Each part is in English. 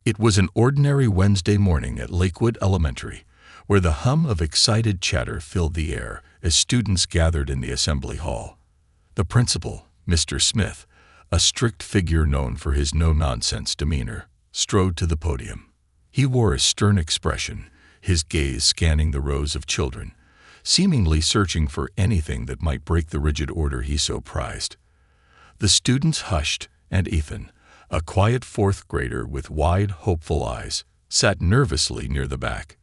It was an ordinary Wednesday morning at Lakewood Elementary, where the hum of excited chatter filled the air as students gathered in the assembly hall. The principal, Mr. Smith, a strict figure known for his no-nonsense demeanor, strode to the podium. He wore a stern expression, his gaze scanning the rows of children, seemingly searching for anything that might break the rigid order he so prized. The students hushed, and Ethan, a quiet fourth grader with wide, hopeful eyes, sat nervously near the back.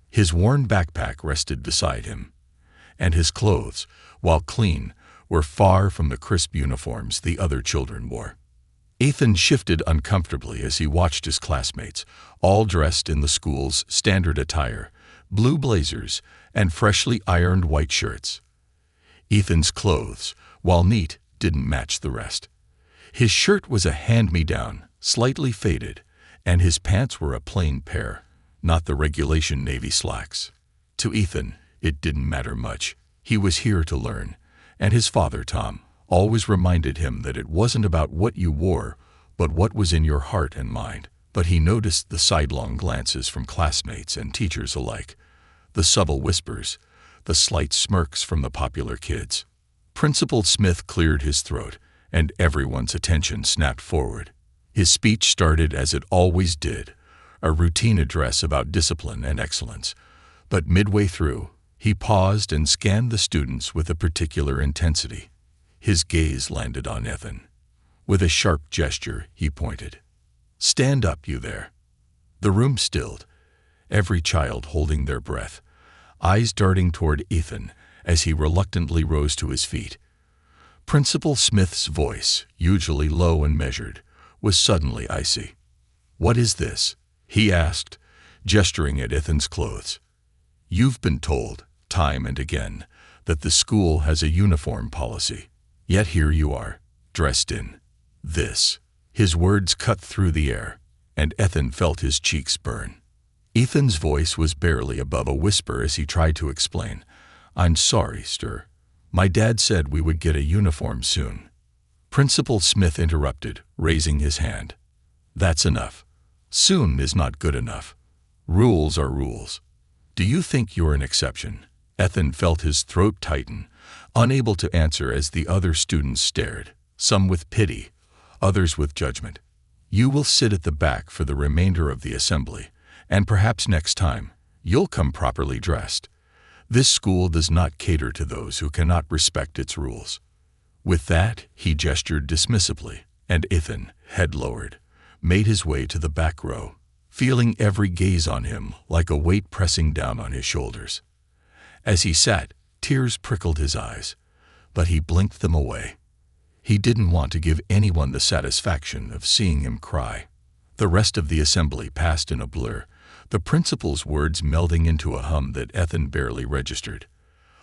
His worn backpack rested beside him, and his clothes, while clean, were far from the crisp uniforms the other children wore. Ethan shifted uncomfortably as he watched his classmates, all dressed in the school's standard attire, blue blazers and freshly ironed white shirts. Ethan's clothes, while neat, didn't match the rest. His shirt was a hand-me-down, slightly faded, and his pants were a plain pair, not the regulation Navy slacks. To Ethan, it didn't matter much. He was here to learn, and his father, Tom, always reminded him that it wasn't about what you wore, but what was in your heart and mind. But he noticed the sidelong glances from classmates and teachers alike, the subtle whispers, the slight smirks from the popular kids. Principal Smith cleared his throat, and everyone's attention snapped forward. His speech started as it always did, a routine address about discipline and excellence. But midway through, he paused and scanned the students with a particular intensity. His gaze landed on Ethan. With a sharp gesture, he pointed. "Stand up, you there." The room stilled, every child holding their breath, eyes darting toward Ethan as he reluctantly rose to his feet. Principal Smith's voice, usually low and measured, was suddenly icy. "What is this?" he asked, gesturing at Ethan's clothes. "You've been told, time and again, that the school has a uniform policy. Yet here you are, dressed in this." His words cut through the air, and Ethan felt his cheeks burn. Ethan's voice was barely above a whisper as he tried to explain. "I'm sorry, sir. My dad said we would get a uniform soon." Principal Smith interrupted, raising his hand. "That's enough. Soon is not good enough. Rules are rules. Do you think you're an exception?" Ethan felt his throat tighten, unable to answer as the other students stared, some with pity, others with judgment. "You will sit at the back for the remainder of the assembly, and perhaps next time, you'll come properly dressed. This school does not cater to those who cannot respect its rules." With that, he gestured dismissively, and Ethan, head lowered, made his way to the back row, feeling every gaze on him like a weight pressing down on his shoulders. As he sat, tears prickled his eyes, but he blinked them away. He didn't want to give anyone the satisfaction of seeing him cry. The rest of the assembly passed in a blur, the principal's words melding into a hum that Ethan barely registered.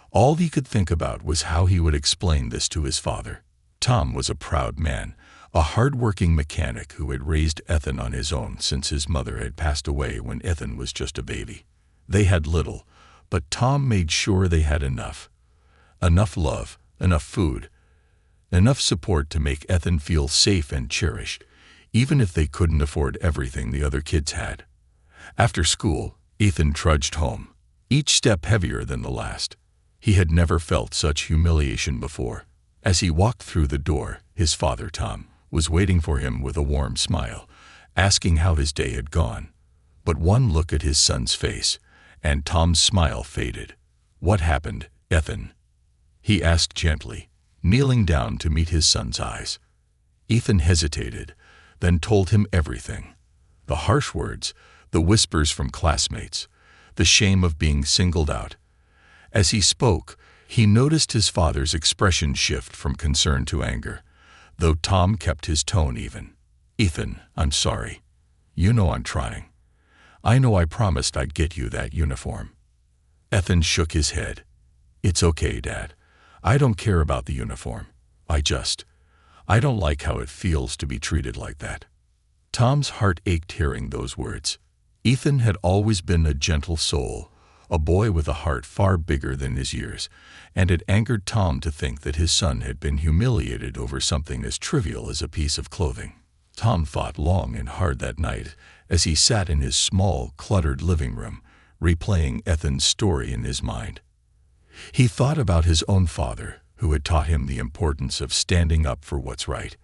All he could think about was how he would explain this to his father. Tom was a proud man, a hard-working mechanic who had raised Ethan on his own since his mother had passed away when Ethan was just a baby. They had little, but Tom made sure they had enough. Enough love, enough food, enough support to make Ethan feel safe and cherished, even if they couldn't afford everything the other kids had. After school, Ethan trudged home, each step heavier than the last. He had never felt such humiliation before. As he walked through the door, his father, Tom, was waiting for him with a warm smile, asking how his day had gone. But one look at his son's face, and Tom's smile faded. "What happened, Ethan?" he asked gently, kneeling down to meet his son's eyes. Ethan hesitated, then told him everything. The harsh words, the whispers from classmates, the shame of being singled out. As he spoke, he noticed his father's expression shift from concern to anger, though Tom kept his tone even. "Ethan, I'm sorry. You know I'm trying. I know I promised I'd get you that uniform." Ethan shook his head. "It's okay, Dad. I don't care about the uniform. I don't like how it feels to be treated like that." Tom's heart ached hearing those words. Ethan had always been a gentle soul, a boy with a heart far bigger than his years, and it angered Tom to think that his son had been humiliated over something as trivial as a piece of clothing. Tom thought long and hard that night as he sat in his small, cluttered living room, replaying Ethan's story in his mind. He thought about his own father, who had taught him the importance of standing up for what's right,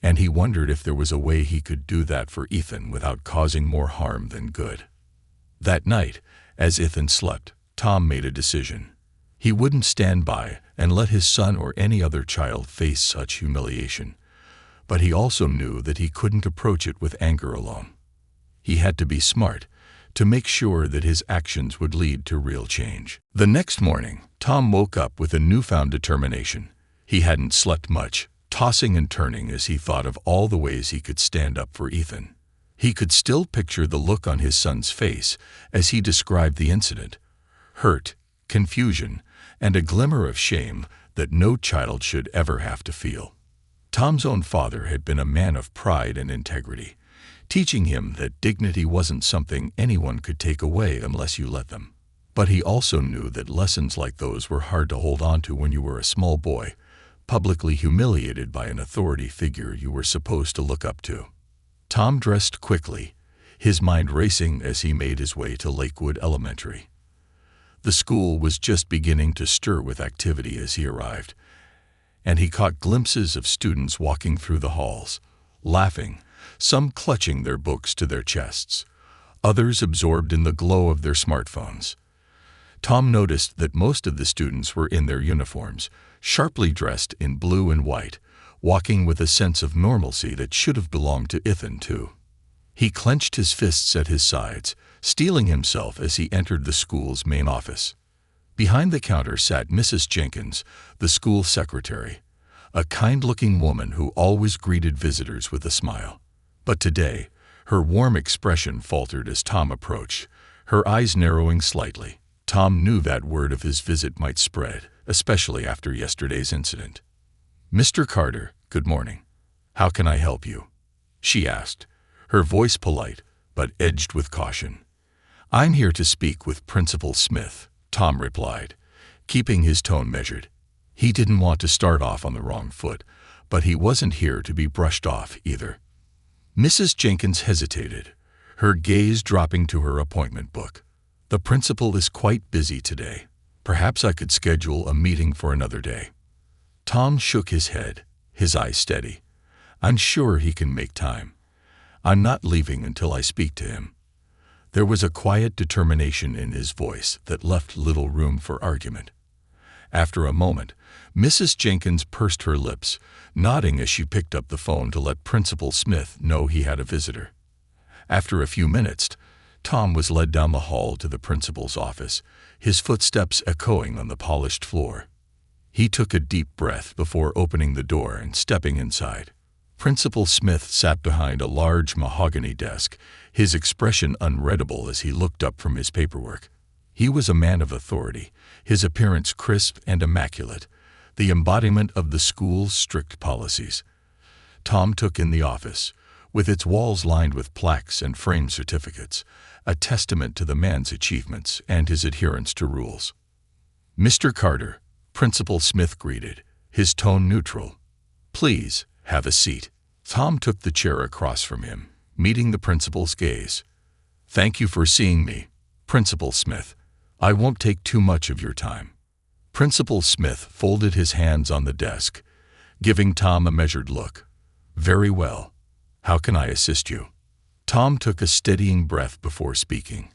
and he wondered if there was a way he could do that for Ethan without causing more harm than good. That night, as Ethan slept, Tom made a decision. He wouldn't stand by and let his son or any other child face such humiliation, but he also knew that he couldn't approach it with anger alone. He had to be smart, to make sure that his actions would lead to real change. The next morning, Tom woke up with a newfound determination. He hadn't slept much, tossing and turning as he thought of all the ways he could stand up for Ethan. He could still picture the look on his son's face as he described the incident: hurt, confusion, and a glimmer of shame that no child should ever have to feel. Tom's own father had been a man of pride and integrity, teaching him that dignity wasn't something anyone could take away unless you let them. But he also knew that lessons like those were hard to hold on to when you were a small boy, publicly humiliated by an authority figure you were supposed to look up to. Tom dressed quickly, his mind racing as he made his way to Lakewood Elementary. The school was just beginning to stir with activity as he arrived, and he caught glimpses of students walking through the halls, laughing, some clutching their books to their chests, others absorbed in the glow of their smartphones. Tom noticed that most of the students were in their uniforms, sharply dressed in blue and white, walking with a sense of normalcy that should have belonged to Ethan too. He clenched his fists at his sides, steeling himself as he entered the school's main office. Behind the counter sat Mrs. Jenkins, the school secretary, a kind-looking woman who always greeted visitors with a smile. But today, her warm expression faltered as Tom approached, her eyes narrowing slightly. Tom knew that word of his visit might spread, especially after yesterday's incident. "Mr. Carter, good morning. How can I help you?" she asked, her voice polite but edged with caution. "I'm here to speak with Principal Smith," Tom replied, keeping his tone measured. He didn't want to start off on the wrong foot, but he wasn't here to be brushed off either. Mrs. Jenkins hesitated, her gaze dropping to her appointment book. "The principal is quite busy today. Perhaps I could schedule a meeting for another day." Tom shook his head, his eyes steady. "I'm sure he can make time. I'm not leaving until I speak to him." There was a quiet determination in his voice that left little room for argument. After a moment, Mrs. Jenkins pursed her lips, nodding as she picked up the phone to let Principal Smith know he had a visitor. After a few minutes, Tom was led down the hall to the principal's office, his footsteps echoing on the polished floor. He took a deep breath before opening the door and stepping inside. Principal Smith sat behind a large mahogany desk, his expression unreadable as he looked up from his paperwork. He was a man of authority, his appearance crisp and immaculate, the embodiment of the school's strict policies. Tom took in the office, with its walls lined with plaques and framed certificates, a testament to the man's achievements and his adherence to rules. "Mr. Carter," Principal Smith greeted, his tone neutral. "Please, have a seat." Tom took the chair across from him, meeting the principal's gaze. "Thank you for seeing me, Principal Smith. I won't take too much of your time." Principal Smith folded his hands on the desk, giving Tom a measured look. "Very well. How can I assist you?" Tom took a steadying breath before speaking.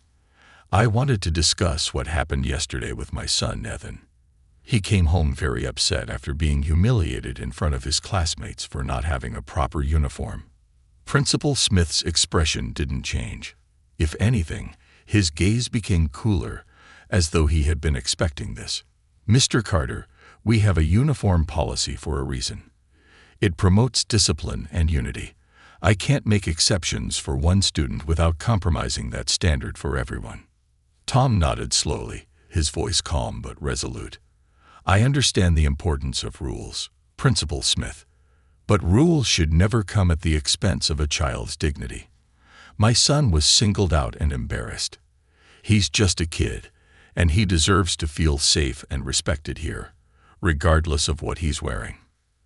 "I wanted to discuss what happened yesterday with my son, Ethan. He came home very upset after being humiliated in front of his classmates for not having a proper uniform." Principal Smith's expression didn't change. If anything, his gaze became cooler, as though he had been expecting this. "Mr. Carter, we have a uniform policy for a reason. It promotes discipline and unity. I can't make exceptions for one student without compromising that standard for everyone." Tom nodded slowly, his voice calm but resolute. "I understand the importance of rules, Principal Smith, but rules should never come at the expense of a child's dignity. My son was singled out and embarrassed. He's just a kid, and he deserves to feel safe and respected here, regardless of what he's wearing."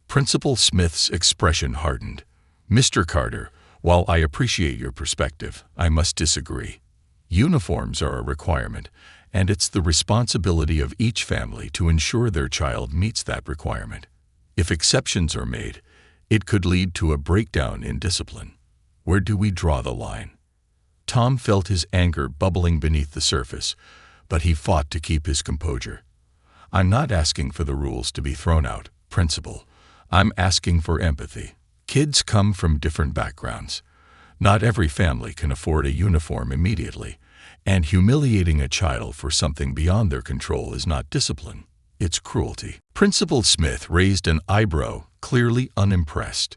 Principal Smith's expression hardened. "Mr. Carter, While I appreciate your perspective, I must disagree. Uniforms are a requirement, and it's the responsibility of each family to ensure their child meets that requirement. If exceptions are made, it could lead to a breakdown in discipline. Where do we draw the line? Tom felt his anger bubbling beneath the surface, but he fought to keep his composure. I'm not asking for the rules to be thrown out, Principal. I'm asking for empathy. Kids come from different backgrounds. Not every family can afford a uniform immediately, and humiliating a child for something beyond their control is not discipline. It's cruelty. Principal Smith raised an eyebrow, clearly unimpressed.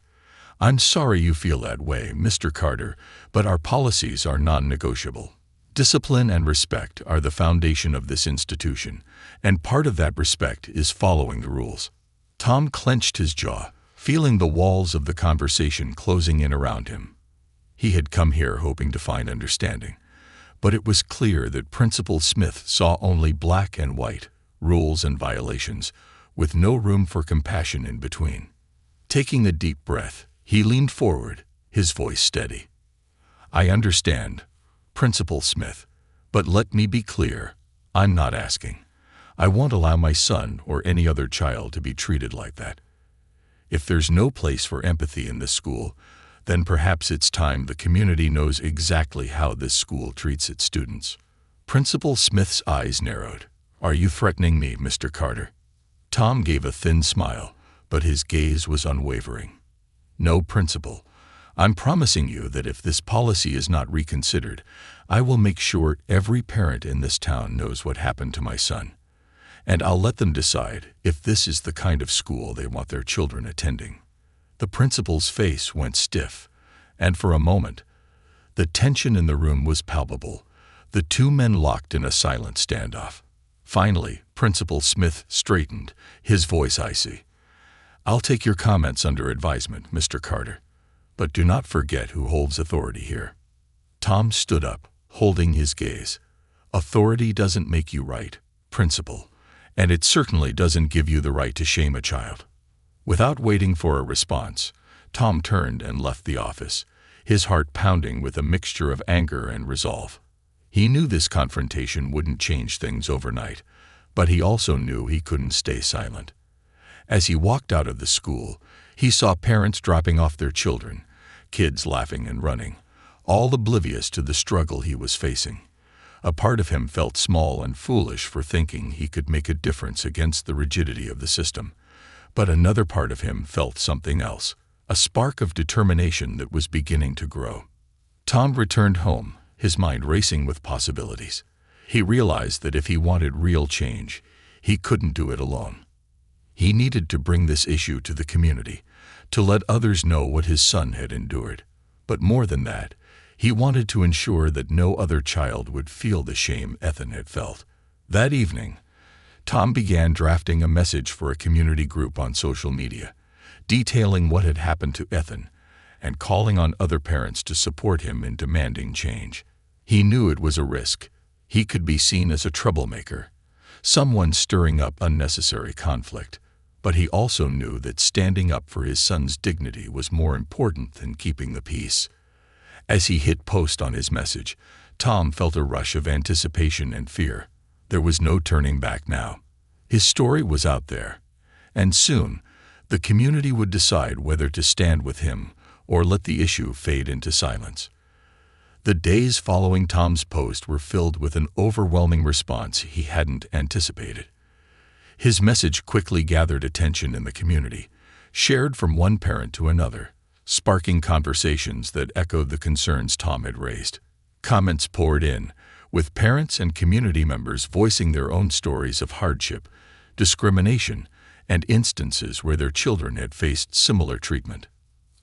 I'm sorry you feel that way, Mr. Carter, but our policies are non-negotiable. Discipline and respect are the foundation of this institution, and part of that respect is following the rules. Tom clenched his jaw, feeling the walls of the conversation closing in around him. He had come here hoping to find understanding, but it was clear that Principal Smith saw only black and white, rules and violations, with no room for compassion in between. Taking a deep breath, he leaned forward, his voice steady. I understand, Principal Smith, but let me be clear, I'm not asking. I won't allow my son or any other child to be treated like that. If there's no place for empathy in this school, then perhaps it's time the community knows exactly how this school treats its students. Principal Smith's eyes narrowed. Are you threatening me, Mr. Carter? Tom gave a thin smile, but his gaze was unwavering. No, Principal. I'm promising you that if this policy is not reconsidered, I will make sure every parent in this town knows what happened to my son. And I'll let them decide if this is the kind of school they want their children attending. The principal's face went stiff, and for a moment, the tension in the room was palpable. The two men locked in a silent standoff. Finally, Principal Smith straightened, his voice icy. I'll take your comments under advisement, Mr. Carter, but do not forget who holds authority here. Tom stood up, holding his gaze. Authority doesn't make you right, Principal, and it certainly doesn't give you the right to shame a child. Without waiting for a response, Tom turned and left the office, his heart pounding with a mixture of anger and resolve. He knew this confrontation wouldn't change things overnight, but he also knew he couldn't stay silent. As he walked out of the school, he saw parents dropping off their children, kids laughing and running, all oblivious to the struggle he was facing. A part of him felt small and foolish for thinking he could make a difference against the rigidity of the system. But another part of him felt something else, a spark of determination that was beginning to grow. Tom returned home, his mind racing with possibilities. He realized that if he wanted real change, he couldn't do it alone. He needed to bring this issue to the community, to let others know what his son had endured. But more than that, he wanted to ensure that no other child would feel the shame Ethan had felt. That evening, Tom began drafting a message for a community group on social media, detailing what had happened to Ethan and calling on other parents to support him in demanding change. He knew it was a risk. He could be seen as a troublemaker, someone stirring up unnecessary conflict. But he also knew that standing up for his son's dignity was more important than keeping the peace. As he hit post on his message, Tom felt a rush of anticipation and fear. There was no turning back now. His story was out there, and soon the community would decide whether to stand with him or let the issue fade into silence. The days following Tom's post were filled with an overwhelming response he hadn't anticipated. His message quickly gathered attention in the community, shared from one parent to another, sparking conversations that echoed the concerns Tom had raised. Comments poured in, with parents and community members voicing their own stories of hardship, discrimination, and instances where their children had faced similar treatment.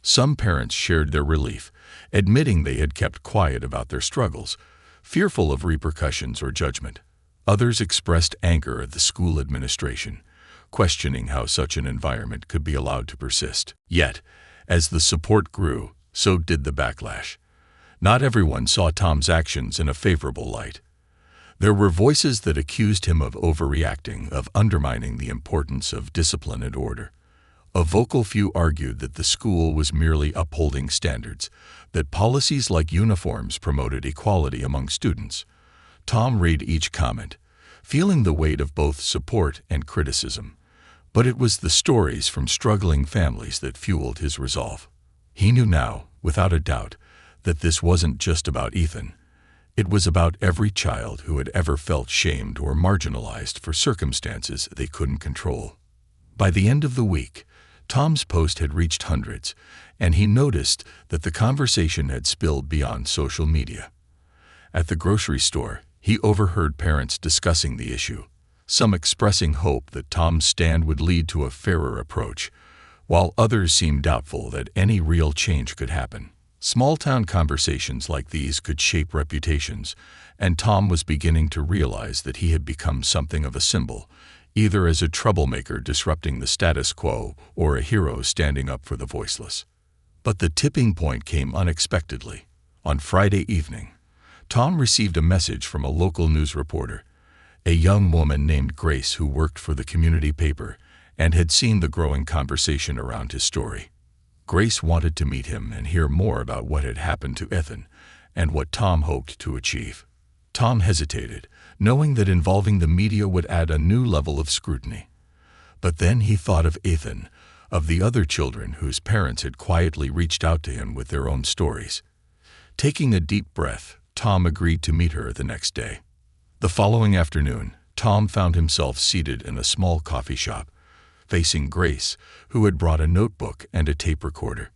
Some parents shared their relief, admitting they had kept quiet about their struggles, fearful of repercussions or judgment. Others expressed anger at the school administration, questioning how such an environment could be allowed to persist. Yet, as the support grew, so did the backlash. Not everyone saw Tom's actions in a favorable light. There were voices that accused him of overreacting, of undermining the importance of discipline and order. A vocal few argued that the school was merely upholding standards, that policies like uniforms promoted equality among students. Tom read each comment, feeling the weight of both support and criticism. But it was the stories from struggling families that fueled his resolve. He knew now, without a doubt, that this wasn't just about Ethan. It was about every child who had ever felt shamed or marginalized for circumstances they couldn't control. By the end of the week, Tom's post had reached hundreds, and he noticed that the conversation had spilled beyond social media. At the grocery store, he overheard parents discussing the issue, some expressing hope that Tom's stand would lead to a fairer approach, while others seemed doubtful that any real change could happen. Small-town conversations like these could shape reputations, and Tom was beginning to realize that he had become something of a symbol, either as a troublemaker disrupting the status quo or a hero standing up for the voiceless. But the tipping point came unexpectedly. On Friday evening, Tom received a message from a local news reporter, a young woman named Grace who worked for the community paper and had seen the growing conversation around his story. Grace wanted to meet him and hear more about what had happened to Ethan and what Tom hoped to achieve. Tom hesitated, knowing that involving the media would add a new level of scrutiny. But then he thought of Ethan, of the other children whose parents had quietly reached out to him with their own stories. Taking a deep breath, Tom agreed to meet her the next day. The following afternoon, Tom found himself seated in a small coffee shop, facing Grace, who had brought a notebook and a tape recorder.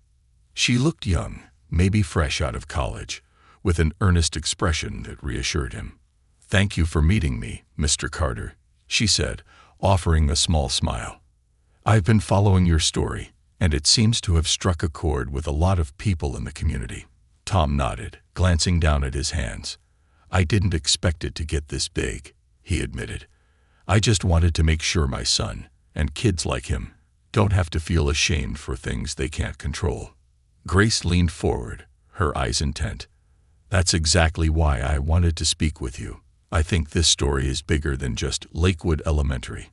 She looked young, maybe fresh out of college, with an earnest expression that reassured him. "Thank you for meeting me, Mr. Carter," she said, offering a small smile. "I've been following your story, and it seems to have struck a chord with a lot of people in the community." Tom nodded, glancing down at his hands. "I didn't expect it to get this big," he admitted. "I just wanted to make sure my son, and kids like him, don't have to feel ashamed for things they can't control." Grace leaned forward, her eyes intent. "That's exactly why I wanted to speak with you. I think this story is bigger than just Lakewood Elementary.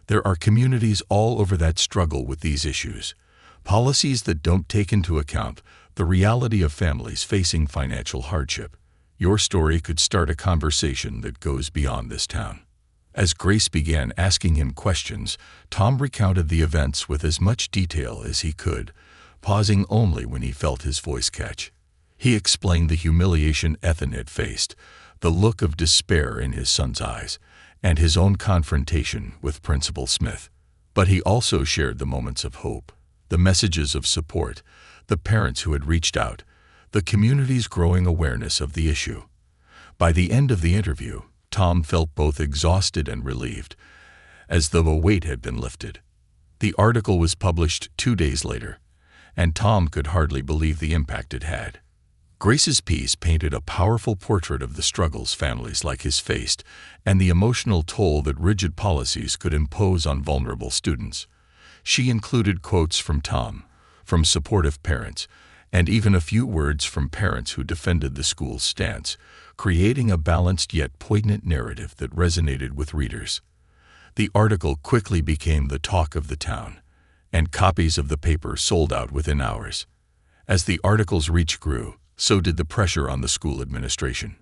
There are communities all over that struggle with these issues, policies that don't take into account the reality of families facing financial hardship. Your story could start a conversation that goes beyond this town." As Grace began asking him questions, Tom recounted the events with as much detail as he could, pausing only when he felt his voice catch. He explained the humiliation Ethan had faced, the look of despair in his son's eyes, and his own confrontation with Principal Smith. But he also shared the moments of hope, the messages of support, the parents who had reached out, the community's growing awareness of the issue. By the end of the interview, Tom felt both exhausted and relieved, as though a weight had been lifted. The article was published 2 days later, and Tom could hardly believe the impact it had. Grace's piece painted a powerful portrait of the struggles families like his faced and the emotional toll that rigid policies could impose on vulnerable students. She included quotes from Tom, from supportive parents, and even a few words from parents who defended the school's stance, creating a balanced yet poignant narrative that resonated with readers. The article quickly became the talk of the town, and copies of the paper sold out within hours. As the article's reach grew, so did the pressure on the school administration.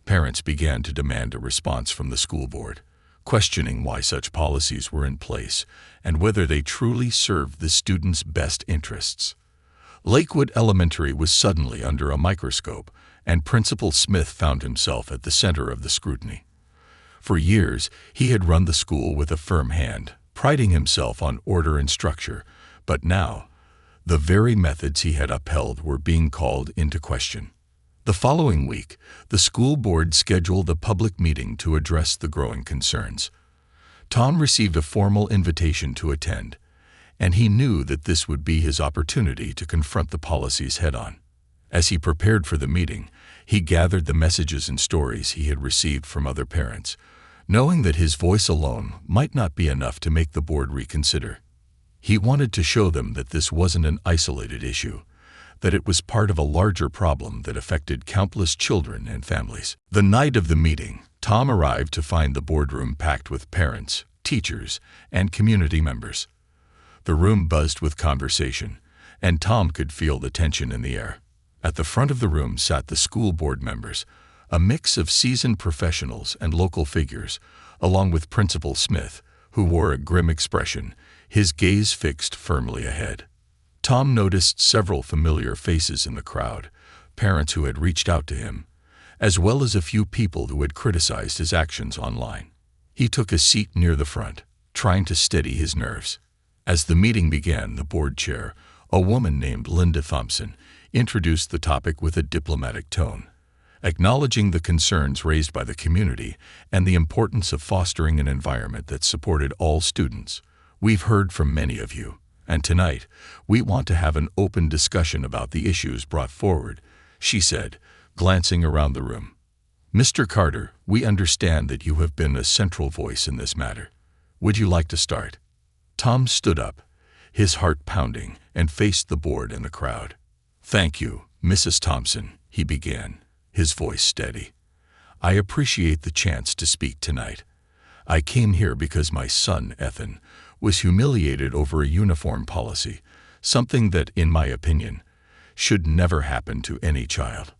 Parents began to demand a response from the school board, questioning why such policies were in place and whether they truly served the students' best interests. Lakewood Elementary was suddenly under a microscope, and Principal Smith found himself at the center of the scrutiny. For years, he had run the school with a firm hand, priding himself on order and structure, but now, the very methods he had upheld were being called into question. The following week, the school board scheduled a public meeting to address the growing concerns. Tom received a formal invitation to attend, and he knew that this would be his opportunity to confront the policies head-on. As he prepared for the meeting, he gathered the messages and stories he had received from other parents, knowing that his voice alone might not be enough to make the board reconsider. He wanted to show them that this wasn't an isolated issue, that it was part of a larger problem that affected countless children and families. The night of the meeting, Tom arrived to find the boardroom packed with parents, teachers, and community members. The room buzzed with conversation, and Tom could feel the tension in the air. At the front of the room sat the school board members, a mix of seasoned professionals and local figures, along with Principal Smith, who wore a grim expression, his gaze fixed firmly ahead. Tom noticed several familiar faces in the crowd, parents who had reached out to him, as well as a few people who had criticized his actions online. He took a seat near the front, trying to steady his nerves. As the meeting began, the board chair, a woman named Linda Thompson, introduced the topic with a diplomatic tone, acknowledging the concerns raised by the community and the importance of fostering an environment that supported all students. "We've heard from many of you, and tonight we want to have an open discussion about the issues brought forward," she said, glancing around the room. "Mr. Carter, we understand that you have been a central voice in this matter. Would you like to start?" Tom stood up, his heart pounding, and faced the board and the crowd. "Thank you, Mrs. Thompson," he began, his voice steady. "I appreciate the chance to speak tonight. I came here because my son, Ethan, was humiliated over a uniform policy, something that, in my opinion, should never happen to any child."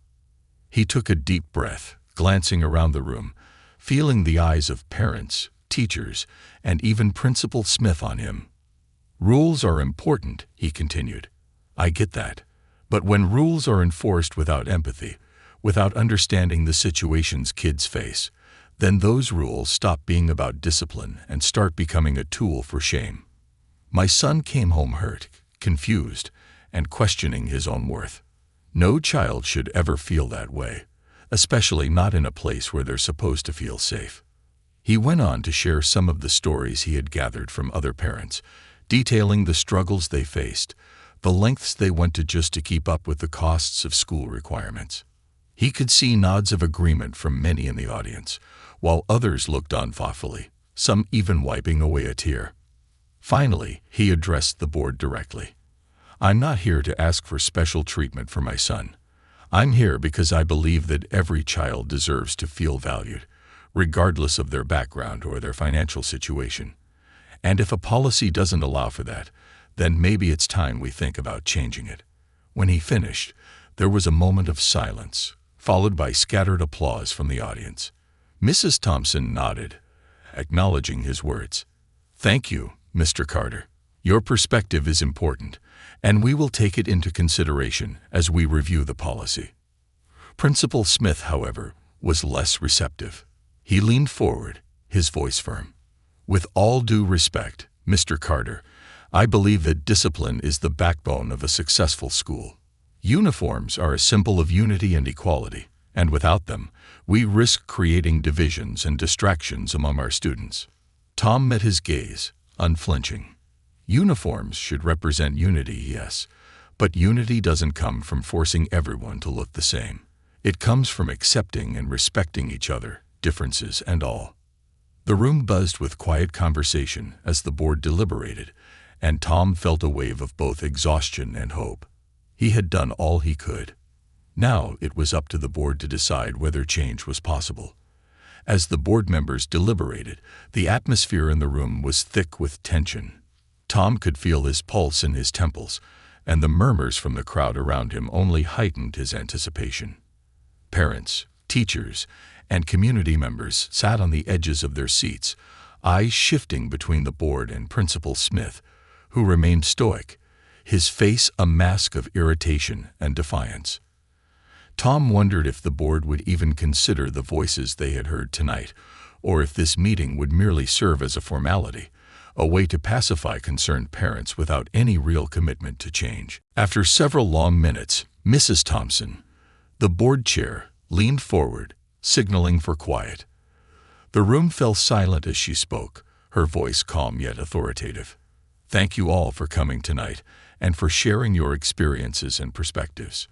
He took a deep breath, glancing around the room, feeling the eyes of parents, teachers, and even Principal Smith on him. "Rules are important," he continued. "I get that. But when rules are enforced without empathy, without understanding the situations kids face, then those rules stop being about discipline and start becoming a tool for shame. My son came home hurt, confused, and questioning his own worth. No child should ever feel that way, especially not in a place where they're supposed to feel safe." He went on to share some of the stories he had gathered from other parents, detailing the struggles they faced, the lengths they went to just to keep up with the costs of school requirements. He could see nods of agreement from many in the audience, while others looked on thoughtfully, some even wiping away a tear. Finally, he addressed the board directly. "I'm not here to ask for special treatment for my son. I'm here because I believe that every child deserves to feel valued, regardless of their background or their financial situation. And if a policy doesn't allow for that, then maybe it's time we think about changing it." When he finished, there was a moment of silence, followed by scattered applause from the audience. Mrs. Thompson nodded, acknowledging his words. "Thank you, Mr. Carter. Your perspective is important, and we will take it into consideration as we review the policy." Principal Smith, however, was less receptive. He leaned forward, his voice firm. "With all due respect, Mr. Carter, I believe that discipline is the backbone of a successful school. Uniforms are a symbol of unity and equality, and without them, we risk creating divisions and distractions among our students." Tom met his gaze, unflinching. "Uniforms should represent unity, yes, but unity doesn't come from forcing everyone to look the same. It comes from accepting and respecting each other, differences and all." The room buzzed with quiet conversation as the board deliberated, and Tom felt a wave of both exhaustion and hope. He had done all he could. Now it was up to the board to decide whether change was possible. As the board members deliberated, the atmosphere in the room was thick with tension. Tom could feel his pulse in his temples, and the murmurs from the crowd around him only heightened his anticipation. Parents, teachers, and community members sat on the edges of their seats, eyes shifting between the board and Principal Smith, who remained stoic, his face a mask of irritation and defiance. Tom wondered if the board would even consider the voices they had heard tonight, or if this meeting would merely serve as a formality, a way to pacify concerned parents without any real commitment to change. After several long minutes, Mrs. Thompson, the board chair, leaned forward, signaling for quiet. The room fell silent as she spoke, her voice calm yet authoritative. "Thank you all for coming tonight and for sharing your experiences and perspectives.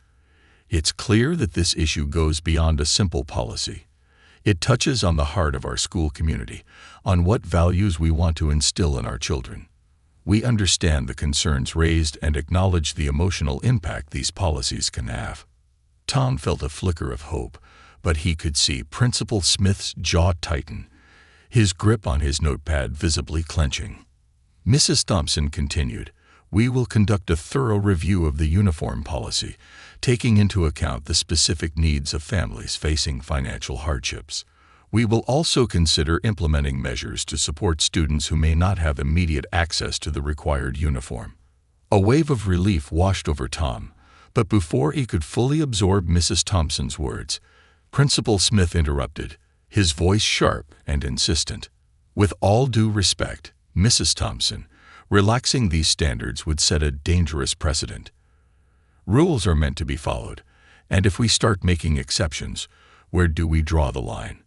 It's clear that this issue goes beyond a simple policy. It touches on the heart of our school community, on what values we want to instill in our children. We understand the concerns raised and acknowledge the emotional impact these policies can have." Tom felt a flicker of hope, but he could see Principal Smith's jaw tighten, his grip on his notepad visibly clenching. Mrs. Thompson continued, "We will conduct a thorough review of the uniform policy, taking into account the specific needs of families facing financial hardships. We will also consider implementing measures to support students who may not have immediate access to the required uniform." A wave of relief washed over Tom, but before he could fully absorb Mrs. Thompson's words, Principal Smith interrupted, his voice sharp and insistent. "With all due respect, Mrs. Thompson, relaxing these standards would set a dangerous precedent. Rules are meant to be followed, and if we start making exceptions, where do we draw the line?"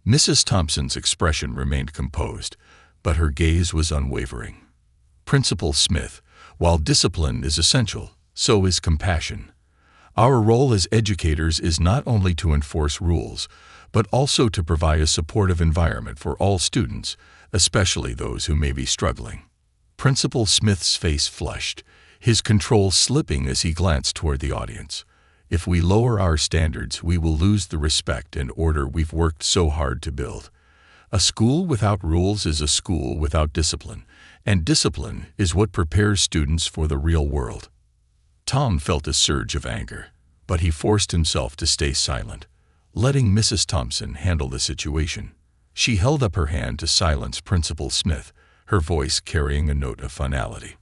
Mrs. Thompson's expression remained composed, but her gaze was unwavering. "Principal Smith, while discipline is essential, so is compassion. Our role as educators is not only to enforce rules, but also to provide a supportive environment for all students, especially those who may be struggling." Principal Smith's face flushed, his control slipping as he glanced toward the audience. "If we lower our standards, we will lose the respect and order we've worked so hard to build. A school without rules is a school without discipline, and discipline is what prepares students for the real world." Tom felt a surge of anger, but he forced himself to stay silent, letting Mrs. Thompson handle the situation. She held up her hand to silence Principal Smith, her voice carrying a note of finality.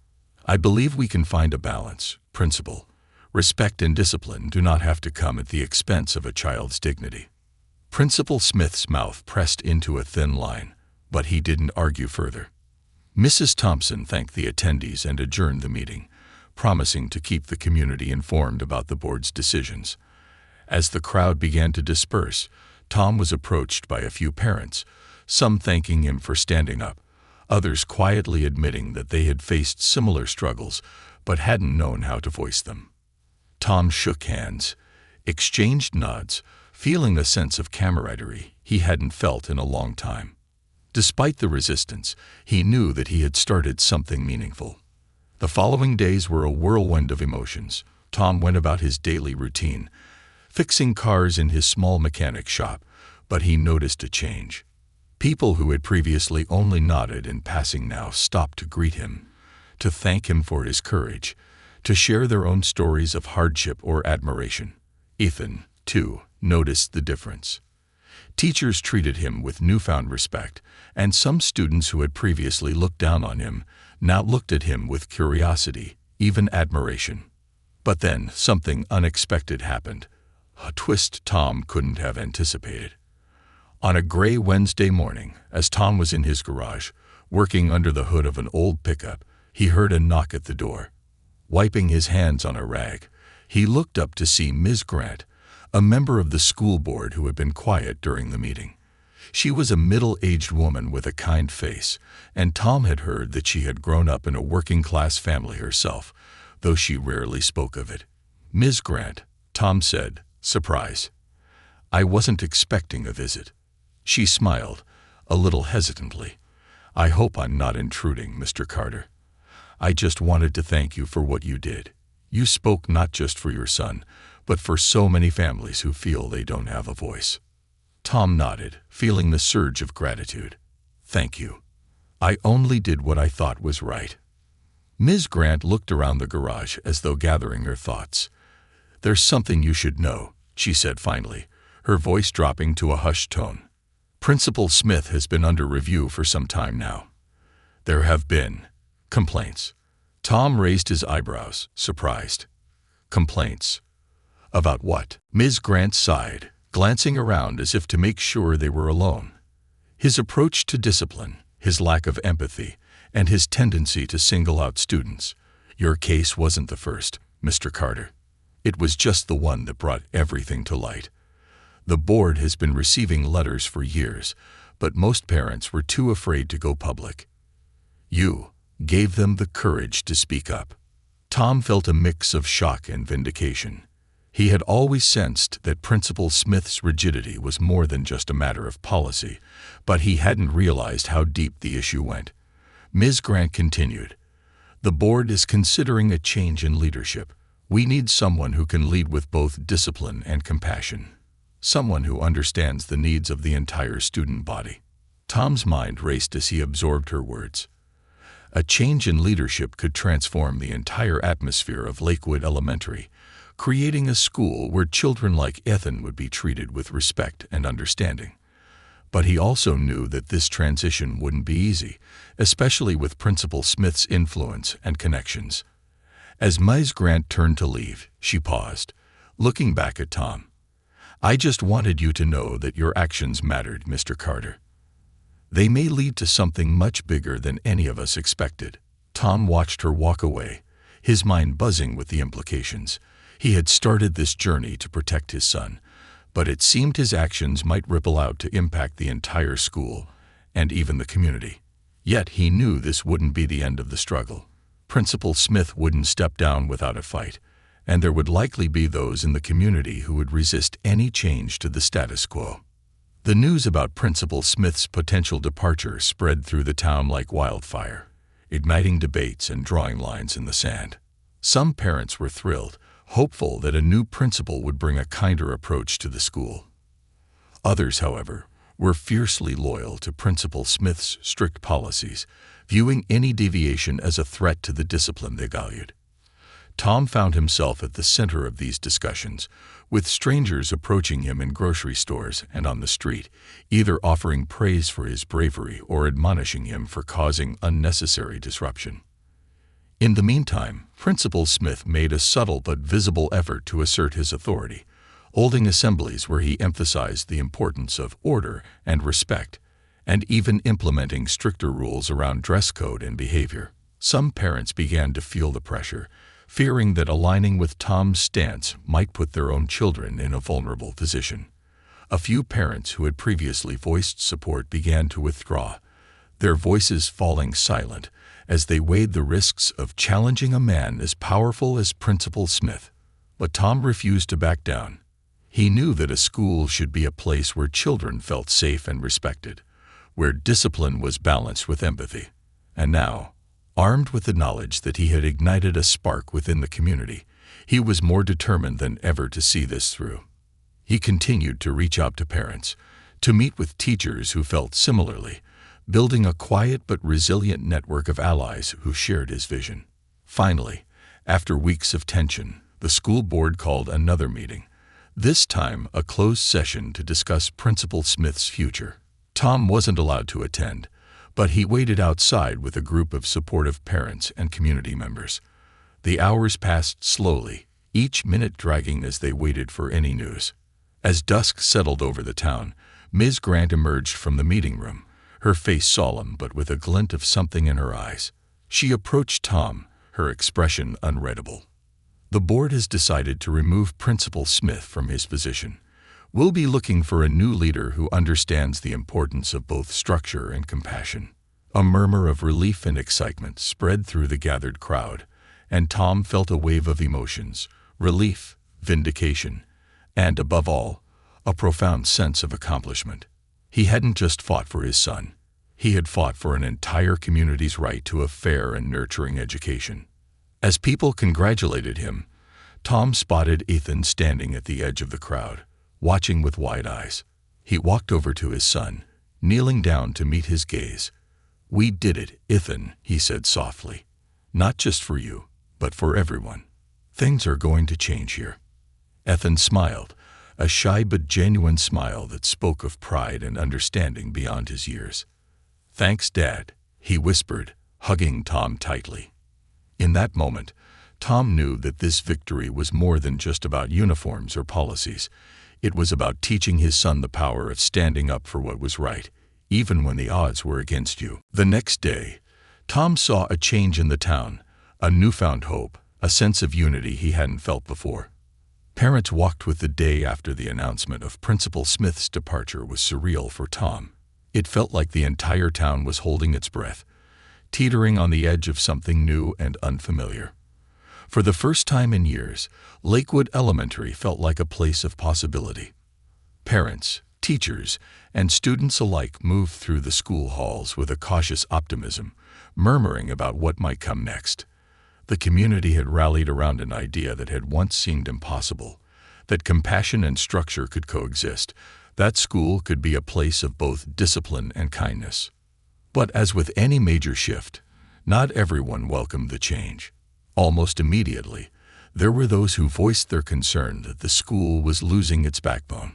"I believe we can find a balance, Principal. Respect and discipline do not have to come at the expense of a child's dignity." Principal Smith's mouth pressed into a thin line, but he didn't argue further. Mrs. Thompson thanked the attendees and adjourned the meeting, promising to keep the community informed about the board's decisions. As the crowd began to disperse, Tom was approached by a few parents, some thanking him for standing up, others quietly admitting that they had faced similar struggles but hadn't known how to voice them. Tom shook hands, exchanged nods, feeling a sense of camaraderie he hadn't felt in a long time. Despite the resistance, he knew that he had started something meaningful. The following days were a whirlwind of emotions. Tom went about his daily routine, fixing cars in his small mechanic shop, but he noticed a change. People who had previously only nodded in passing now stopped to greet him, to thank him for his courage, to share their own stories of hardship or admiration. Ethan, too, noticed the difference. Teachers treated him with newfound respect, and some students who had previously looked down on him now looked at him with curiosity, even admiration. But then something unexpected happened, a twist Tom couldn't have anticipated. On a gray Wednesday morning, as Tom was in his garage, working under the hood of an old pickup, he heard a knock at the door. Wiping his hands on a rag, he looked up to see Ms. Grant, a member of the school board who had been quiet during the meeting. She was a middle-aged woman with a kind face, and Tom had heard that she had grown up in a working-class family herself, though she rarely spoke of it. "Ms. Grant," Tom said, surprised. "I wasn't expecting a visit." She smiled, a little hesitantly. "I hope I'm not intruding, Mr. Carter. I just wanted to thank you for what you did. You spoke not just for your son, but for so many families who feel they don't have a voice." Tom nodded, feeling the surge of gratitude. "Thank you. I only did what I thought was right." Ms. Grant looked around the garage as though gathering her thoughts. "There's something you should know," she said finally, her voice dropping to a hushed tone. "Principal Smith has been under review for some time now. There have been complaints." Tom raised his eyebrows, surprised. "Complaints? About what?" Ms. Grant sighed, glancing around as if to make sure they were alone. "His approach to discipline, his lack of empathy, and his tendency to single out students. Your case wasn't the first, Mr. Carter. It was just the one that brought everything to light. The board has been receiving letters for years, but most parents were too afraid to go public. You gave them the courage to speak up." Tom felt a mix of shock and vindication. He had always sensed that Principal Smith's rigidity was more than just a matter of policy, but he hadn't realized how deep the issue went. Ms. Grant continued, "The board is considering a change in leadership. We need someone who can lead with both discipline and compassion. Someone who understands the needs of the entire student body." Tom's mind raced as he absorbed her words. A change in leadership could transform the entire atmosphere of Lakewood Elementary, creating a school where children like Ethan would be treated with respect and understanding. But he also knew that this transition wouldn't be easy, especially with Principal Smith's influence and connections. As Ms. Grant turned to leave, she paused, looking back at Tom. "I just wanted you to know that your actions mattered, Mr. Carter. They may lead to something much bigger than any of us expected." Tom watched her walk away, his mind buzzing with the implications. He had started this journey to protect his son, but it seemed his actions might ripple out to impact the entire school and even the community. Yet he knew this wouldn't be the end of the struggle. Principal Smith wouldn't step down without a fight, and there would likely be those in the community who would resist any change to the status quo. The news about Principal Smith's potential departure spread through the town like wildfire, igniting debates and drawing lines in the sand. Some parents were thrilled, hopeful that a new principal would bring a kinder approach to the school. Others, however, were fiercely loyal to Principal Smith's strict policies, viewing any deviation as a threat to the discipline they valued. Tom found himself at the center of these discussions, with strangers approaching him in grocery stores and on the street, either offering praise for his bravery or admonishing him for causing unnecessary disruption. In the meantime, Principal Smith made a subtle but visible effort to assert his authority, holding assemblies where he emphasized the importance of order and respect, and even implementing stricter rules around dress code and behavior. Some parents began to feel the pressure, fearing that aligning with Tom's stance might put their own children in a vulnerable position. A few parents who had previously voiced support began to withdraw, their voices falling silent as they weighed the risks of challenging a man as powerful as Principal Smith. But Tom refused to back down. He knew that a school should be a place where children felt safe and respected, where discipline was balanced with empathy. And now, armed with the knowledge that he had ignited a spark within the community, he was more determined than ever to see this through. He continued to reach out to parents, to meet with teachers who felt similarly, building a quiet but resilient network of allies who shared his vision. Finally, after weeks of tension, the school board called another meeting, this time a closed session to discuss Principal Smith's future. Tom wasn't allowed to attend, but he waited outside with a group of supportive parents and community members. The hours passed slowly, each minute dragging as they waited for any news. As dusk settled over the town, Ms. Grant emerged from the meeting room, her face solemn but with a glint of something in her eyes. She approached Tom, her expression unreadable. "The board has decided to remove Principal Smith from his position. We'll be looking for a new leader who understands the importance of both structure and compassion." A murmur of relief and excitement spread through the gathered crowd, and Tom felt a wave of emotions: relief, vindication, and, above all, a profound sense of accomplishment. He hadn't just fought for his son. He had fought for an entire community's right to a fair and nurturing education. As people congratulated him, Tom spotted Ethan standing at the edge of the crowd, watching with wide eyes. He walked over to his son, kneeling down to meet his gaze. "We did it, Ethan," he said softly. "Not just for you, but for everyone. Things are going to change here." Ethan smiled, a shy but genuine smile that spoke of pride and understanding beyond his years. "Thanks, Dad," he whispered, hugging Tom tightly. In that moment, Tom knew that this victory was more than just about uniforms or policies. It was about teaching his son the power of standing up for what was right, even when the odds were against you. The next day, Tom saw a change in the town, a newfound hope, a sense of unity he hadn't felt before. Parents walked with the day after the announcement of Principal Smith's departure was surreal for Tom. It felt like the entire town was holding its breath, teetering on the edge of something new and unfamiliar. For the first time in years, Lakewood Elementary felt like a place of possibility. Parents, teachers, and students alike moved through the school halls with a cautious optimism, murmuring about what might come next. The community had rallied around an idea that had once seemed impossible, that compassion and structure could coexist, that school could be a place of both discipline and kindness. But as with any major shift, Not everyone welcomed the change. Almost immediately, there were those who voiced their concern that the school was losing its backbone.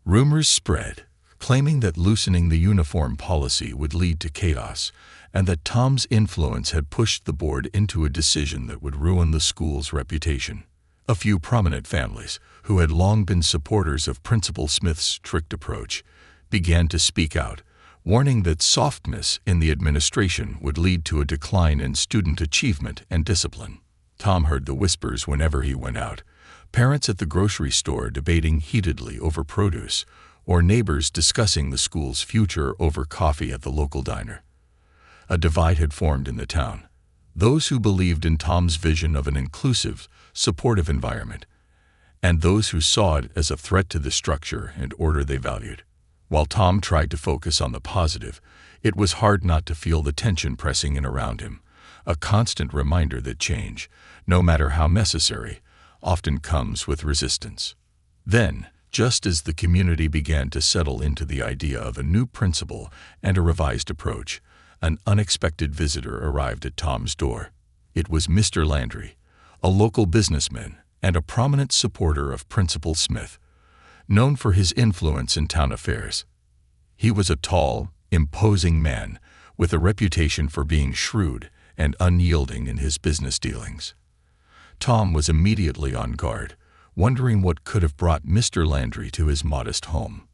Rumors spread, claiming that loosening the uniform policy would lead to chaos, and that Tom's influence had pushed the board into a decision that would ruin the school's reputation. A few prominent families, who had long been supporters of Principal Smith's strict approach, began to speak out, warning that softness in the administration would lead to a decline in student achievement and discipline. Tom heard the whispers whenever he went out, parents at the grocery store debating heatedly over produce, or neighbors discussing the school's future over coffee at the local diner. A divide had formed in the town. Those who believed in Tom's vision of an inclusive, supportive environment, and those who saw it as a threat to the structure and order they valued. While Tom tried to focus on the positive, it was hard not to feel the tension pressing in around him, a constant reminder that change, no matter how necessary, often comes with resistance. Then, just as the community began to settle into the idea of a new principal and a revised approach, an unexpected visitor arrived at Tom's door. It was Mr. Landry, a local businessman and a prominent supporter of Principal Smith, known for his influence in town affairs. He was a tall, imposing man with a reputation for being shrewd and unyielding in his business dealings. Tom was immediately on guard, wondering what could have brought Mr. Landry to his modest home.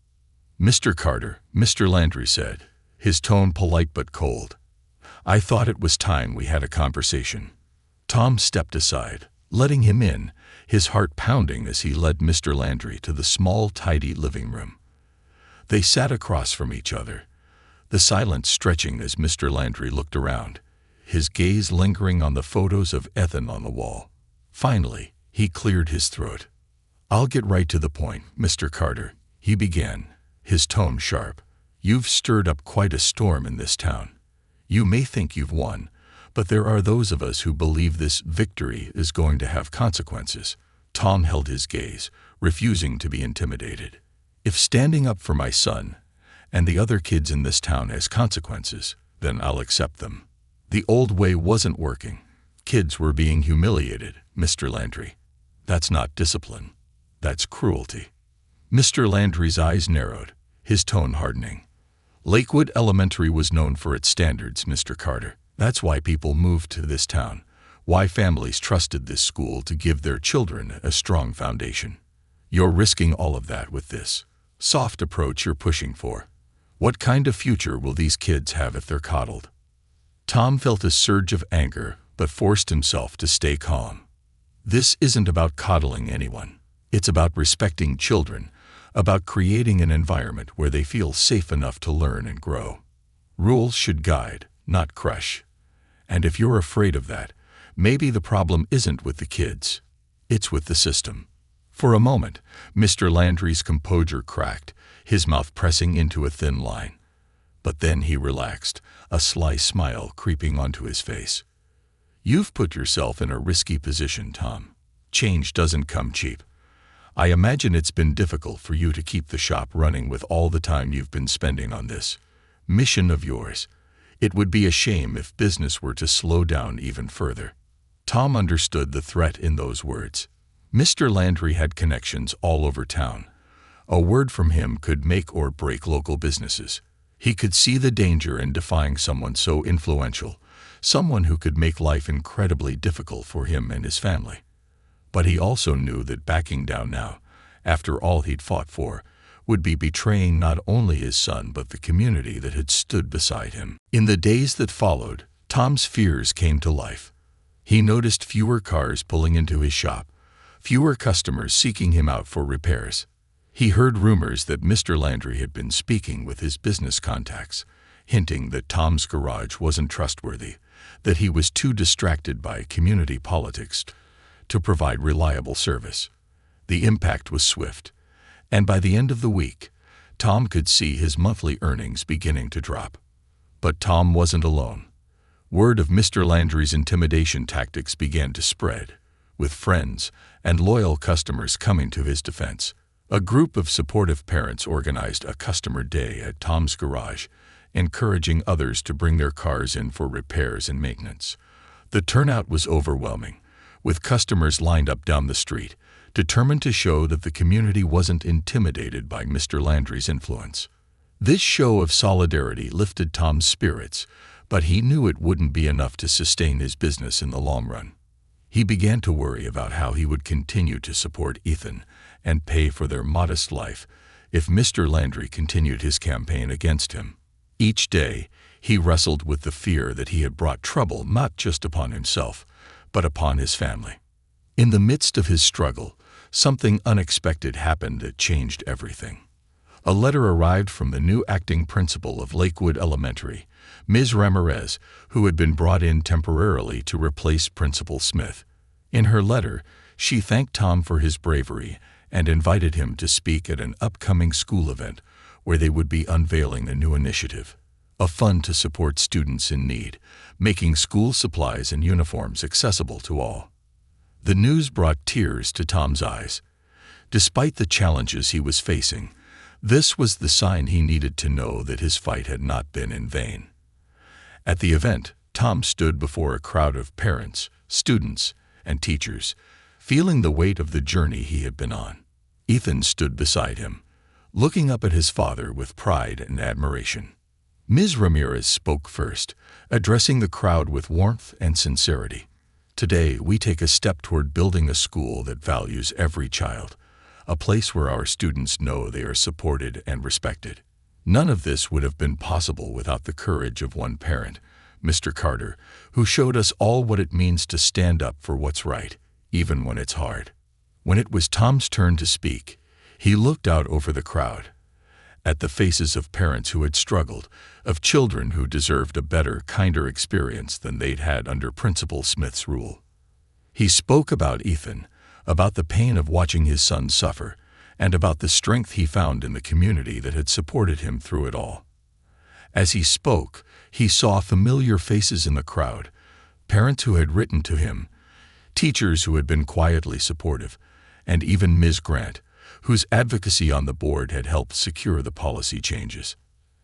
"Mr. Carter," Mr. Landry said, his tone polite but cold. "I thought it was time we had a conversation." Tom stepped aside, letting him in, his heart pounding as he led Mr. Landry to the small, tidy living room. They sat across from each other, the silence stretching as Mr. Landry looked around, his gaze lingering on the photos of Ethan on the wall. Finally, he cleared his throat. "I'll get right to the point, Mr. Carter," he began, his tone sharp. "You've stirred up quite a storm in this town. You may think you've won, but there are those of us who believe this victory is going to have consequences." Tom held his gaze, refusing to be intimidated. "If standing up for my son and the other kids in this town has consequences, then I'll accept them. The old way wasn't working. Kids were being humiliated, Mr. Landry. That's not discipline. That's cruelty." Mr. Landry's eyes narrowed, his tone hardening. "Lakewood Elementary was known for its standards, Mr. Carter. That's why people moved to this town, why families trusted this school to give their children a strong foundation. You're risking all of that with this soft approach you're pushing for. What kind of future will these kids have if they're coddled?" Tom felt a surge of anger, but forced himself to stay calm. "This isn't about coddling anyone. It's about respecting children, about creating an environment where they feel safe enough to learn and grow. Rules should guide, not crush. And if you're afraid of that, maybe the problem isn't with the kids. It's with the system." For a moment, Mr. Landry's composure cracked, his mouth pressing into a thin line. But then he relaxed, a sly smile creeping onto his face. "You've put yourself in a risky position, Tom. Change doesn't come cheap. I imagine it's been difficult for you to keep the shop running with all the time you've been spending on this mission of yours. It would be a shame if business were to slow down even further." Tom understood the threat in those words. Mr. Landry had connections all over town. A word from him could make or break local businesses. He could see the danger in defying someone so influential, someone who could make life incredibly difficult for him and his family. But he also knew that backing down now, after all he'd fought for, would be betraying not only his son but the community that had stood beside him. In the days that followed, Tom's fears came to life. He noticed fewer cars pulling into his shop, fewer customers seeking him out for repairs. He heard rumors that Mr. Landry had been speaking with his business contacts, hinting that Tom's garage wasn't trustworthy, that he was too distracted by community politics to provide reliable service. The impact was swift, and by the end of the week, Tom could see his monthly earnings beginning to drop. But Tom wasn't alone. Word of Mr. Landry's intimidation tactics began to spread, with friends and loyal customers coming to his defense. A group of supportive parents organized a customer day at Tom's garage, encouraging others to bring their cars in for repairs and maintenance. The turnout was overwhelming, with customers lined up down the street, determined to show that the community wasn't intimidated by Mr. Landry's influence. This show of solidarity lifted Tom's spirits, but he knew it wouldn't be enough to sustain his business in the long run. He began to worry about how he would continue to support Ethan and pay for their modest life if Mr. Landry continued his campaign against him. Each day, he wrestled with the fear that he had brought trouble not just upon himself, but upon his family. In the midst of his struggle, something unexpected happened that changed everything. A letter arrived from the new acting principal of Lakewood Elementary, Ms. Ramirez, who had been brought in temporarily to replace Principal Smith. In her letter, she thanked Tom for his bravery and invited him to speak at an upcoming school event where they would be unveiling a new initiative, a fund to support students in need, making school supplies and uniforms accessible to all. The news brought tears to Tom's eyes. Despite the challenges he was facing, this was the sign he needed to know that his fight had not been in vain. At the event, Tom stood before a crowd of parents, students, and teachers, feeling the weight of the journey he had been on. Ethan stood beside him, looking up at his father with pride and admiration. Ms. Ramirez spoke first, addressing the crowd with warmth and sincerity. Today, we take a step toward building a school that values every child, a place where our students know they are supported and respected. None of this would have been possible without the courage of one parent, Mr. Carter, who showed us all what it means to stand up for what's right, even when it's hard. When it was Tom's turn to speak, he looked out over the crowd, at the faces of parents who had struggled, of children who deserved a better, kinder experience than they'd had under Principal Smith's rule. He spoke about Ethan, about the pain of watching his son suffer, and about the strength he found in the community that had supported him through it all. As he spoke, he saw familiar faces in the crowd, parents who had written to him, teachers who had been quietly supportive, and even Ms. Grant, whose advocacy on the board had helped secure the policy changes.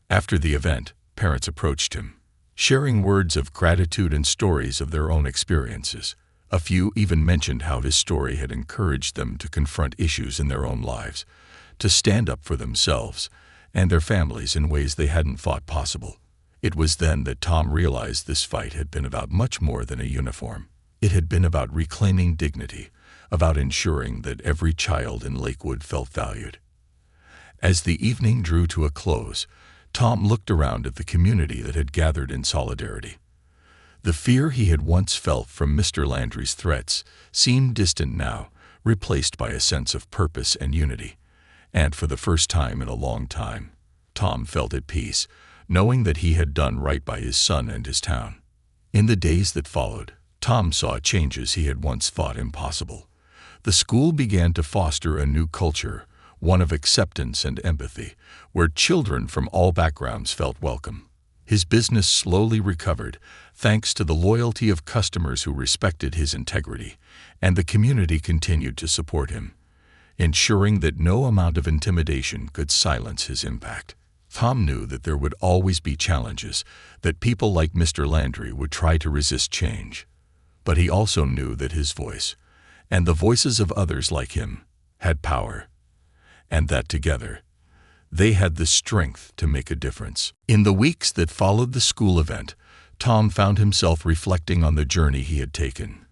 After the event, parents approached him, sharing words of gratitude and stories of their own experiences. A few even mentioned how his story had encouraged them to confront issues in their own lives, to stand up for themselves and their families in ways they hadn't thought possible. It was then that Tom realized this fight had been about much more than a uniform. It had been about reclaiming dignity, about ensuring that every child in Lakewood felt valued. As the evening drew to a close, Tom looked around at the community that had gathered in solidarity. The fear he had once felt from Mr. Landry's threats seemed distant now, replaced by a sense of purpose and unity. And for the first time in a long time, Tom felt at peace, knowing that he had done right by his son and his town. In the days that followed, Tom saw changes he had once thought impossible. The school began to foster a new culture, one of acceptance and empathy, where children from all backgrounds felt welcome. His business slowly recovered, thanks to the loyalty of customers who respected his integrity, and the community continued to support him, ensuring that no amount of intimidation could silence his impact. Tom knew that there would always be challenges, that people like Mr. Landry would try to resist change. But he also knew that his voice, and the voices of others like him, had power, and that together, they had the strength to make a difference. In the weeks that followed the school event, Tom found himself reflecting on the journey he had taken.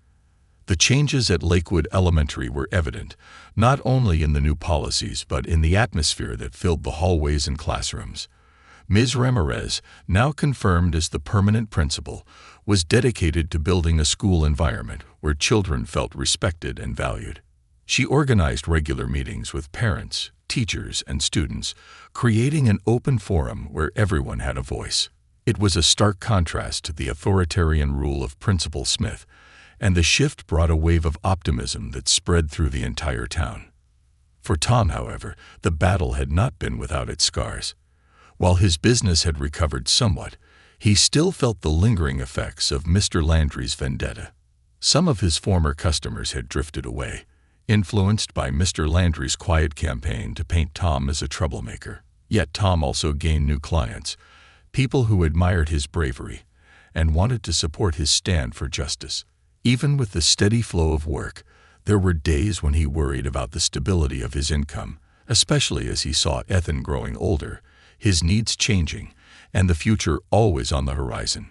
The changes at Lakewood Elementary were evident, not only in the new policies but in the atmosphere that filled the hallways and classrooms. Ms. Ramirez, now confirmed as the permanent principal, was dedicated to building a school environment where children felt respected and valued. She organized regular meetings with parents, teachers, and students, creating an open forum where everyone had a voice. It was a stark contrast to the authoritarian rule of Principal Smith, and the shift brought a wave of optimism that spread through the entire town. For Tom, however, the battle had not been without its scars. While his business had recovered somewhat, he still felt the lingering effects of Mr. Landry's vendetta. Some of his former customers had drifted away, influenced by Mr. Landry's quiet campaign to paint Tom as a troublemaker. Yet Tom also gained new clients, people who admired his bravery and wanted to support his stand for justice. Even with the steady flow of work, there were days when he worried about the stability of his income, especially as he saw Ethan growing older, his needs changing, and the future always on the horizon.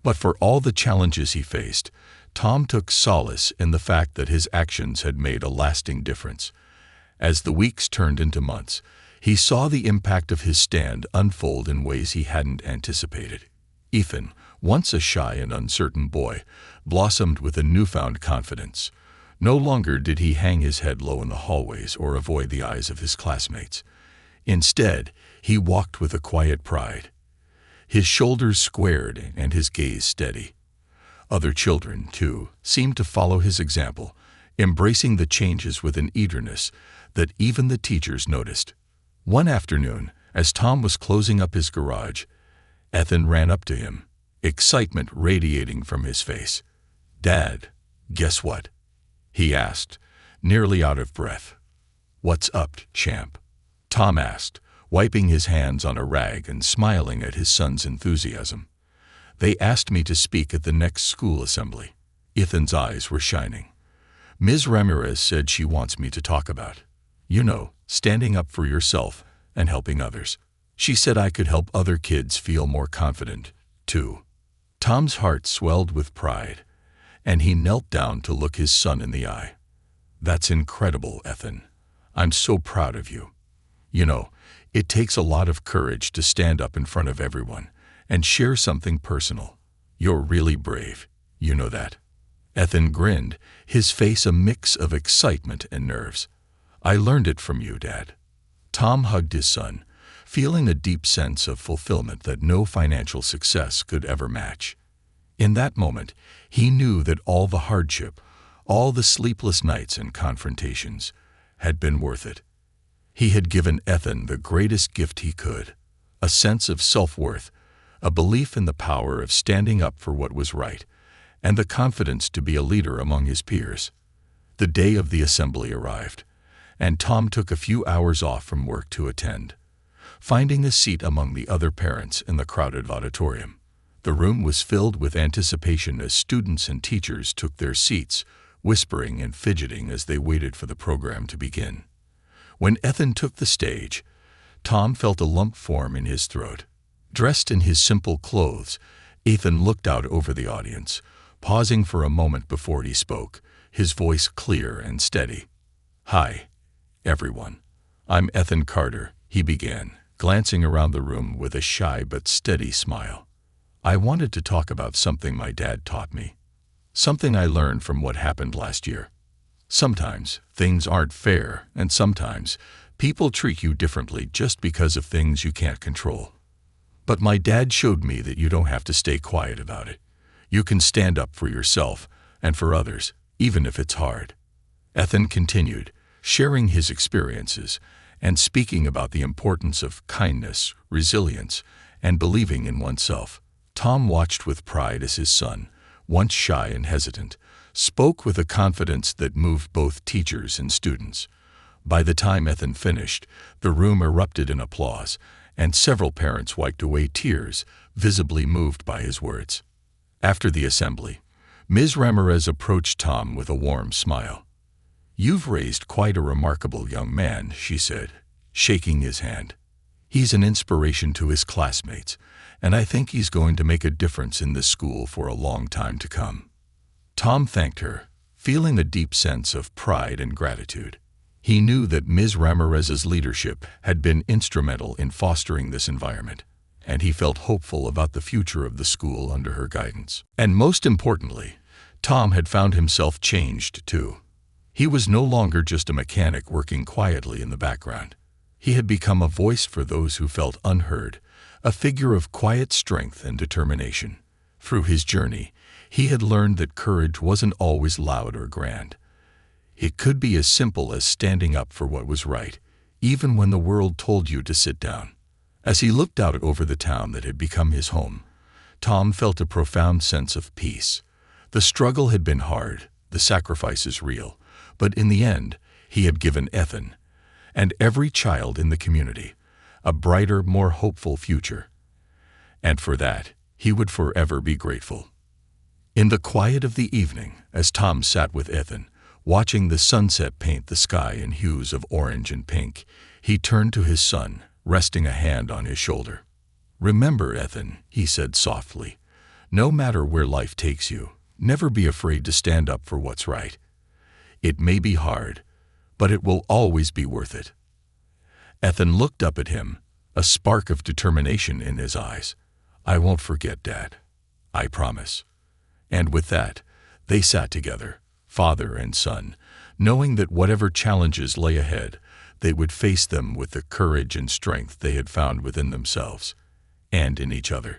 But for all the challenges he faced, Tom took solace in the fact that his actions had made a lasting difference. As the weeks turned into months, he saw the impact of his stand unfold in ways he hadn't anticipated. Ethan, once a shy and uncertain boy, blossomed with a newfound confidence. No longer did he hang his head low in the hallways or avoid the eyes of his classmates. Instead, he walked with a quiet pride, his shoulders squared and his gaze steady. Other children, too, seemed to follow his example, embracing the changes with an eagerness that even the teachers noticed. One afternoon, as Tom was closing up his garage, Ethan ran up to him, excitement radiating from his face. "Dad, guess what?" he asked, nearly out of breath. "What's up, champ?" Tom asked, wiping his hands on a rag and smiling at his son's enthusiasm. "They asked me to speak at the next school assembly." Ethan's eyes were shining. "Ms. Ramirez said she wants me to talk about, standing up for yourself and helping others. She said I could help other kids feel more confident, too." Tom's heart swelled with pride, and he knelt down to look his son in the eye. "That's incredible, Ethan. I'm so proud of you. It takes a lot of courage to stand up in front of everyone and share something personal. You're really brave, you know that." Ethan grinned, his face a mix of excitement and nerves. "I learned it from you, Dad." Tom hugged his son, feeling a deep sense of fulfillment that no financial success could ever match. In that moment, he knew that all the hardship, all the sleepless nights and confrontations, had been worth it. He had given Ethan the greatest gift he could, a sense of self-worth, a belief in the power of standing up for what was right, and the confidence to be a leader among his peers. The day of the assembly arrived, and Tom took a few hours off from work to attend. Finding a seat among the other parents in the crowded auditorium, the room was filled with anticipation as students and teachers took their seats, whispering and fidgeting as they waited for the program to begin. When Ethan took the stage, Tom felt a lump form in his throat. Dressed in his simple clothes, Ethan looked out over the audience, pausing for a moment before he spoke, his voice clear and steady. "Hi, everyone. I'm Ethan Carter," he began, glancing around the room with a shy but steady smile. "I wanted to talk about something my dad taught me, something I learned from what happened last year. Sometimes things aren't fair, and sometimes people treat you differently just because of things you can't control. But my dad showed me that you don't have to stay quiet about it. You can stand up for yourself and for others, even if it's hard." Ethan continued, sharing his experiences and speaking about the importance of kindness, resilience, and believing in oneself. Tom watched with pride as his son, once shy and hesitant, spoke with a confidence that moved both teachers and students. By the time Ethan finished, the room erupted in applause, and several parents wiped away tears, visibly moved by his words. After the assembly, Ms. Ramirez approached Tom with a warm smile. "You've raised quite a remarkable young man," she said, shaking his hand. "He's an inspiration to his classmates, and I think he's going to make a difference in this school for a long time to come." Tom thanked her, feeling a deep sense of pride and gratitude. He knew that Ms. Ramirez's leadership had been instrumental in fostering this environment, and he felt hopeful about the future of the school under her guidance. And most importantly, Tom had found himself changed too. He was no longer just a mechanic working quietly in the background. He had become a voice for those who felt unheard, a figure of quiet strength and determination. Through his journey, he had learned that courage wasn't always loud or grand. It could be as simple as standing up for what was right, even when the world told you to sit down. As he looked out over the town that had become his home, Tom felt a profound sense of peace. The struggle had been hard, the sacrifices real, but in the end, he had given Ethan, and every child in the community, a brighter, more hopeful future. and for that he would forever be grateful. In the quiet of the evening, as Tom sat with Ethan, watching the sunset paint the sky in hues of orange and pink, he turned to his son, resting a hand on his shoulder. "Remember, Ethan," he said softly, "no matter where life takes you, never be afraid to stand up for what's right. It may be hard, but it will always be worth it." Ethan looked up at him, a spark of determination in his eyes. "I won't forget, Dad. I promise." And with that, they sat together, father and son, knowing that whatever challenges lay ahead, they would face them with the courage and strength they had found within themselves and in each other.